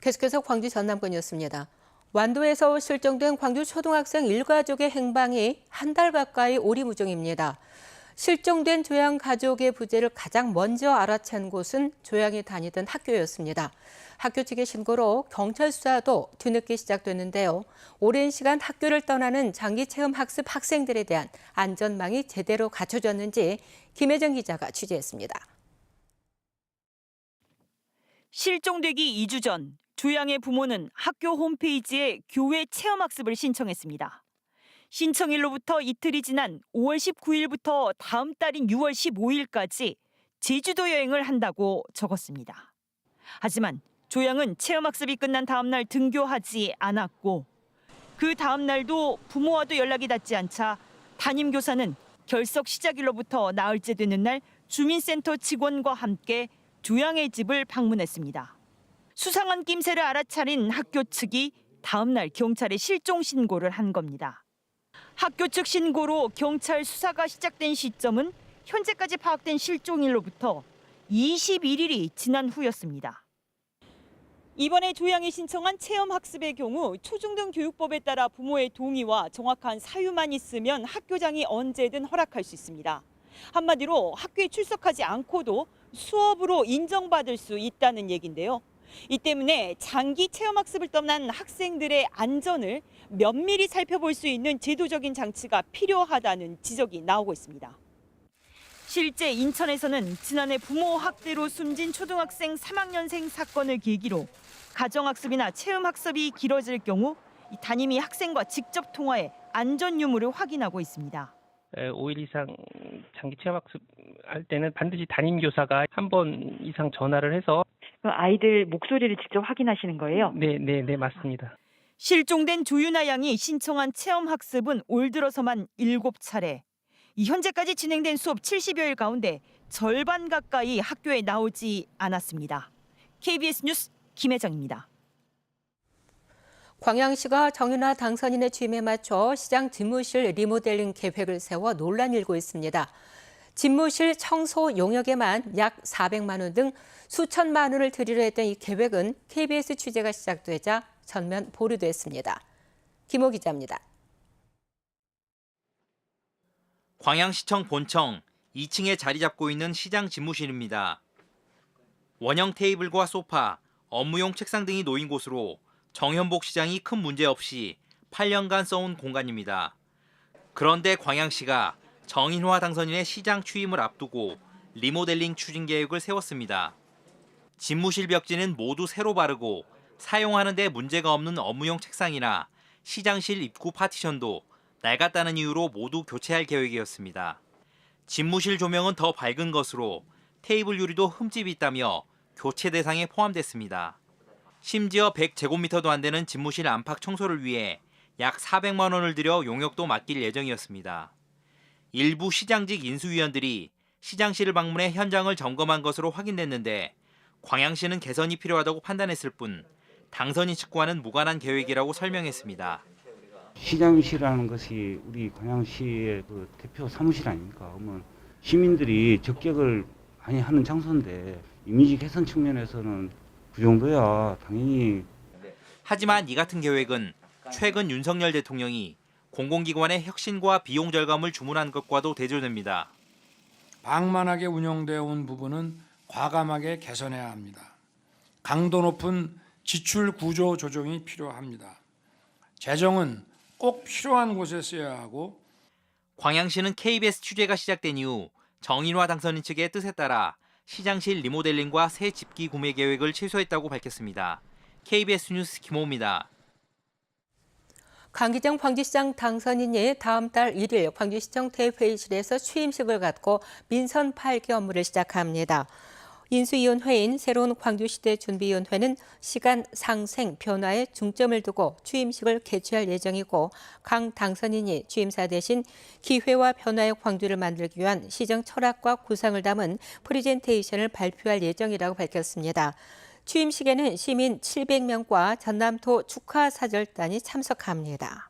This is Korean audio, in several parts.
계속해서 광주 전남권이었습니다. 완도에서 실종된 광주 초등학생 일가족의 행방이 한 달 가까이 오리무중입니다. 실종된 조양 가족의 부재를 가장 먼저 알아챈 곳은 조양이 다니던 학교였습니다. 학교 측의 신고로 경찰 수사도 뒤늦게 시작됐는데요. 오랜 시간 학교를 떠나는 장기체험 학습 학생들에 대한 안전망이 제대로 갖춰졌는지 김혜정 기자가 취재했습니다. 실종되기 2주 전 조양의 부모는 학교 홈페이지에 교회 체험학습을 신청했습니다. 신청일로부터 이틀이 지난 5월 19일부터 다음 달인 6월 15일까지 제주도 여행을 한다고 적었습니다. 하지만 조양은 체험학습이 끝난 다음 날 등교하지 않았고 그 다음 날도 부모와도 연락이 닿지 않자 담임교사는 결석 시작일로부터 나흘째 되는 날 주민센터 직원과 함께 조양의 집을 방문했습니다. 수상한 낌새를 알아차린 학교 측이 다음 날 경찰에 실종 신고를 한 겁니다. 학교 측 신고로 경찰 수사가 시작된 시점은 현재까지 파악된 실종일로부터 21일이 지난 후였습니다. 이번에 조양이 신청한 체험학습의 경우 초중등 교육법에 따라 부모의 동의와 정확한 사유만 있으면 학교장이 언제든 허락할 수 있습니다. 한마디로 학교에 출석하지 않고도 수업으로 인정받을 수 있다는 얘긴데요. 이 때문에 장기 체험학습을 떠난 학생들의 안전을 면밀히 살펴볼 수 있는 제도적인 장치가 필요하다는 지적이 나오고 있습니다. 실제 인천에서는 지난해 부모 학대로 숨진 초등학생 3학년생 사건을 계기로 가정학습이나 체험학습이 길어질 경우 담임이 학생과 직접 통화해 안전 유무를 확인하고 있습니다. 5일 이상 장기 체험학습 할 때는 반드시 담임교사가 한 번 이상 전화를 해서 아이들 목소리를 직접 확인하시는 거예요? 네, 맞습니다. 실종된 조윤아 양이 신청한 체험학습은 올 들어서만 7차례. 현재까지 진행된 수업 70여일 가운데 절반 가까이 학교에 나오지 않았습니다. KBS 뉴스 김혜정입니다. 광양시가 정윤화 당선인의 취임에 맞춰 시장 집무실 리모델링 계획을 세워 논란이 일고 있습니다. 집무실 청소 용역에만 약 400만 원 등 수천만 원을 들이려 했던 이 계획은 KBS 취재가 시작되자 전면 보류됐습니다. 김호 기자입니다. 광양시청 본청 2층에 자리 잡고 있는 시장 집무실입니다. 원형 테이블과 소파, 업무용 책상 등이 놓인 곳으로 정현복 시장이 큰 문제 없이 8년간 써온 공간입니다. 그런데 광양시가 정인화 당선인의 시장 취임을 앞두고 리모델링 추진 계획을 세웠습니다. 집무실 벽지는 모두 새로 바르고 사용하는 데 문제가 없는 업무용 책상이나 시장실 입구 파티션도 낡았다는 이유로 모두 교체할 계획이었습니다. 집무실 조명은 더 밝은 것으로 테이블 유리도 흠집이 있다며 교체 대상에 포함됐습니다. 심지어 100제곱미터도 안 되는 집무실 안팎 청소를 위해 약 400만 원을 들여 용역도 맡길 예정이었습니다. 일부 시장직 인수위원들이 시장실을 방문해 현장을 점검한 것으로 확인됐는데 광양시는 개선이 필요하다고 판단했을 뿐 당선인 측과는 무관한 계획이라고 설명했습니다. 시장실이라는 것이 우리 광양시의 그 대표 사무실 아닙니까? 그러면 시민들이 접객을 많이 하는 장소인데 이미지 개선 측면에서는 그 정도야 당연히. 하지만 이 같은 계획은 최근 윤석열 대통령이 공공기관의 혁신과 비용 절감을 주문한 것과도 대조됩니다. 방만하게 운영되어 온 부분은 과감하게 개선해야 합니다. 강도 높은 지출 구조 조정이 필요합니다. 재정은 꼭 필요한 곳에 써야 하고. 광양시는 KBS 취재가 시작된 이후 정인화 당선인 측의 뜻에 따라 시장실 리모델링과 새 집기 구매 계획을 취소했다고 밝혔습니다. KBS 뉴스 김호입니다. 강기정 광주시장 당선인이 다음 달 1일 광주시청 대회의실에서 취임식을 갖고 민선 8기 업무를 시작합니다. 인수위원회인 새로운 광주시대 준비위원회는 시간 상생 변화에 중점을 두고 취임식을 개최할 예정이고 강 당선인이 취임사 대신 기회와 변화의 광주를 만들기 위한 시정 철학과 구상을 담은 프레젠테이션을 발표할 예정이라고 밝혔습니다. 취임식에는 시민 700명과 전남도 축하사절단이 참석합니다.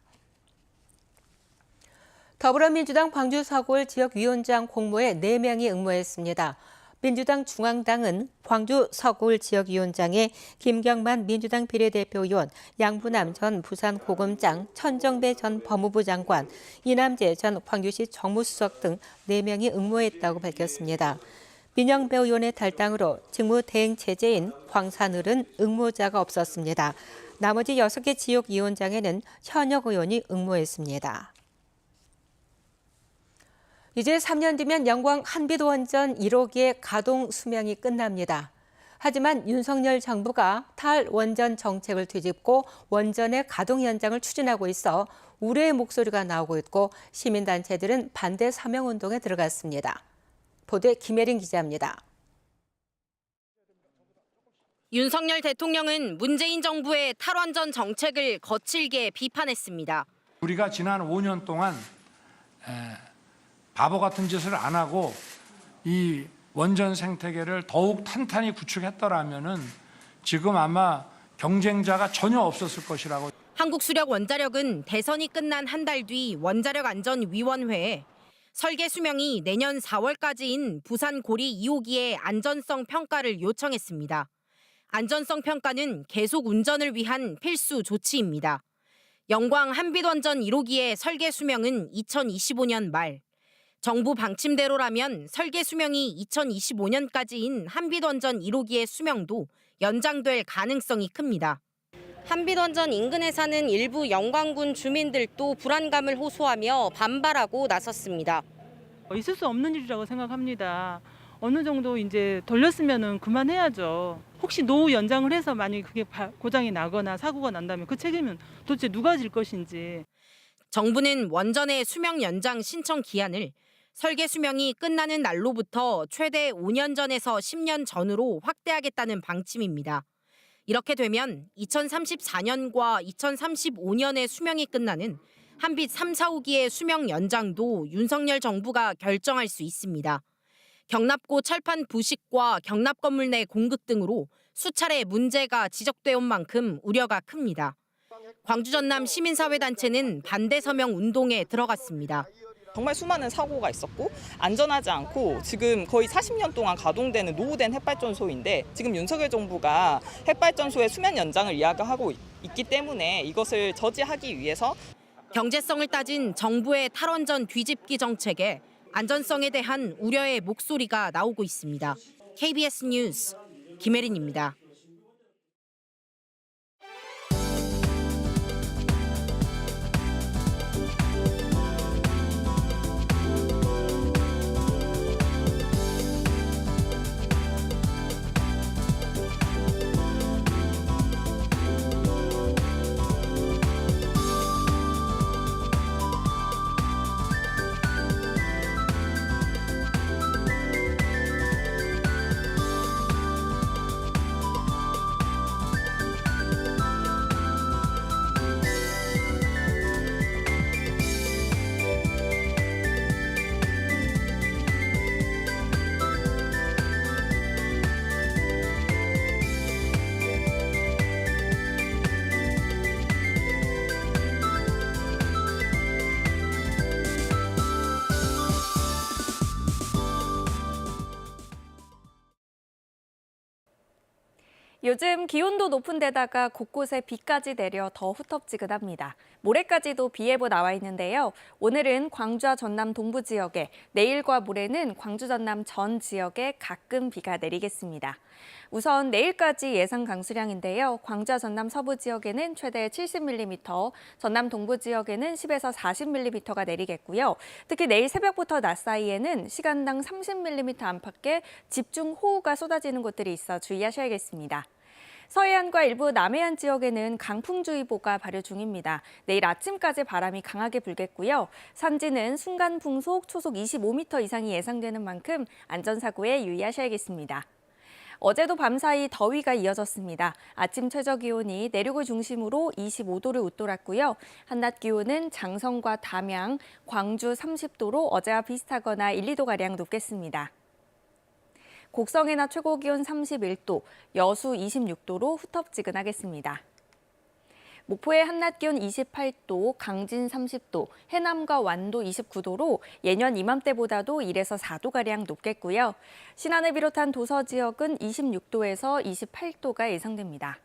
더불어민주당 광주서골 지역위원장 공모에 4명이 응모했습니다. 민주당 중앙당은 광주 서구을 지역위원장에 김경만 민주당 비례대표 의원, 양부남 전 부산고검장, 천정배 전 법무부 장관, 이남재 전 광주시 정무수석 등 4명이 응모했다고 밝혔습니다. 민영배 의원의 탈당으로 직무 대행 체제인 광산을은 응모자가 없었습니다. 나머지 6개 지역위원장에는 현역 의원이 응모했습니다. 이제 3년 뒤면 영광 한빛원전 1호기의 가동 수명이 끝납니다. 하지만 윤석열 정부가 탈원전 정책을 뒤집고 원전의 가동 연장을 추진하고 있어 우려의 목소리가 나오고 있고 시민단체들은 반대 서명운동에 들어갔습니다. 보도에 김혜린 기자입니다. 윤석열 대통령은 문재인 정부의 탈원전 정책을 거칠게 비판했습니다. 우리가 지난 5년 동안 바보 같은 짓을 안 하고 이 원전 생태계를 더욱 탄탄히 구축했더라면은 지금 아마 경쟁자가 전혀 없었을 것이라고. 한국수력원자력은 대선이 끝난 한 달 뒤 원자력안전위원회에 설계 수명이 내년 4월까지인 부산 고리 2호기의 안전성 평가를 요청했습니다. 안전성 평가는 계속 운전을 위한 필수 조치입니다. 영광 한빛원전 1호기의 설계 수명은 2025년 말. 정부 방침대로라면 설계 수명이 2025년까지인 한빛원전 1호기의 수명도 연장될 가능성이 큽니다. 한빛원전 인근에 사는 일부 영광군 주민들도 불안감을 호소하며 반발하고 나섰습니다. 있을 수 없는 일이라고 생각합니다. 어느 정도 이제 돌렸으면은 그만해야죠. 혹시 노후 연장을 해서 만약에 그게 고장이 나거나 사고가 난다면 그 책임은 도대체 누가 질 것인지. 정부는 원전의 수명 연장 신청 기한을 설계 수명이 끝나는 날로부터 최대 5년 전에서 10년 전으로 확대하겠다는 방침입니다. 이렇게 되면 2034년과 2035년에 수명이 끝나는 한빛 3, 4호기의 수명 연장도 윤석열 정부가 결정할 수 있습니다. 경납고 철판 부식과 경납 건물 내 공급 등으로 수차례 문제가 지적돼 온 만큼 우려가 큽니다. 광주 전남 시민사회단체는 반대 서명 운동에 들어갔습니다. 정말 수많은 사고가 있었고 안전하지 않고 지금 거의 40년 동안 가동되는 노후된 핵발전소인데 지금 윤석열 정부가 핵발전소의 수명 연장을 이야기하고 있기 때문에 이것을 저지하기 위해서 경제성을 따진 정부의 탈원전 뒤집기 정책에 안전성에 대한 우려의 목소리가 나오고 있습니다. KBS 뉴스 김혜린입니다. 요즘 기온도 높은 데다가 곳곳에 비까지 내려 더 후텁지근합니다. 모레까지도 비 예보 나와 있는데요. 오늘은 광주와 전남 동부 지역에, 내일과 모레는 광주 전남 전 지역에 가끔 비가 내리겠습니다. 우선 내일까지 예상 강수량인데요. 광주와 전남 서부 지역에는 최대 70mm, 전남 동부 지역에는 10에서 40mm가 내리겠고요. 특히 내일 새벽부터 낮 사이에는 시간당 30mm 안팎의 집중 호우가 쏟아지는 곳들이 있어 주의하셔야겠습니다. 서해안과 일부 남해안 지역에는 강풍주의보가 발효 중입니다. 내일 아침까지 바람이 강하게 불겠고요. 산지는 순간 풍속 초속 25m 이상이 예상되는 만큼 안전사고에 유의하셔야겠습니다. 어제도 밤사이 더위가 이어졌습니다. 아침 최저기온이 내륙을 중심으로 25도를 웃돌았고요. 한낮 기온은 장성과 담양, 광주 30도로 어제와 비슷하거나 1, 2도가량 높겠습니다. 곡성의 낮 최고기온 31도, 여수 26도로 후텁지근하겠습니다. 목포의 한낮 기온 28도, 강진 30도, 해남과 완도 29도로 예년 이맘때보다도 1에서 4도가량 높겠고요. 신안을 비롯한 도서 지역은 26도에서 28도가 예상됩니다.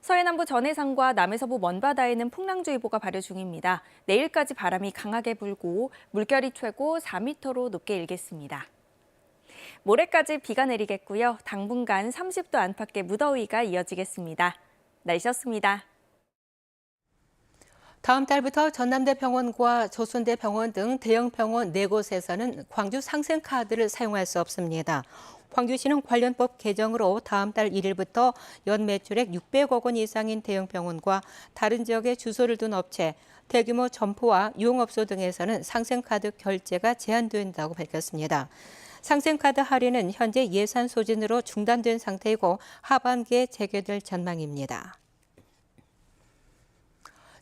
서해남부 전해상과 남해서부 먼바다에는 풍랑주의보가 발효 중입니다. 내일까지 바람이 강하게 불고 물결이 최고 4m로 높게 일겠습니다. 모레까지 비가 내리겠고요. 당분간 30도 안팎의 무더위가 이어지겠습니다. 날씨였습니다. 다음 달부터 전남대병원과 조순대병원 등 대형 병원 4곳에서는 광주 상생카드를 사용할 수 없습니다. 광주시는 관련법 개정으로 다음 달 1일부터 연 매출액 600억 원 이상인 대형 병원과 다른 지역에 주소를 둔 업체, 대규모 점포와 유흥업소 등에서는 상생카드 결제가 제한된다고 밝혔습니다. 상생카드 할인은 현재 예산 소진으로 중단된 상태이고 하반기에 재개될 전망입니다.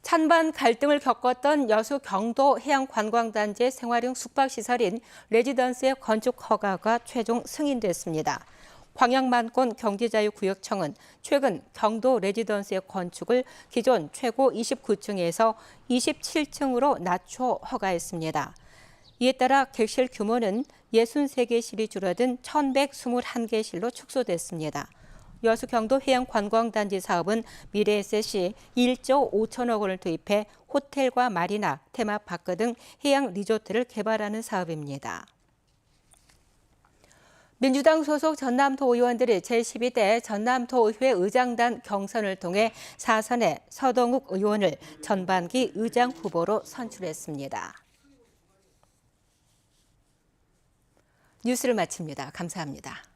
찬반 갈등을 겪었던 여수 경도 해양관광단지의 생활용 숙박시설인 레지던스의 건축 허가가 최종 승인됐습니다. 광양만권 경제자유구역청은 최근 경도 레지던스의 건축을 기존 최고 29층에서 27층으로 낮춰 허가했습니다. 이에 따라 객실 규모는 63개실이 줄어든 1,121개실로 축소됐습니다. 여수 경도 해양관광단지 사업은 미래에셋이 1조 5천억 원을 투입해 호텔과 마리나, 테마파크 등 해양 리조트를 개발하는 사업입니다. 민주당 소속 전남도 의원들이 제12대 전남도의회 의장단 경선을 통해 4선의 서동욱 의원을 전반기 의장 후보로 선출했습니다. 뉴스를 마칩니다. 감사합니다.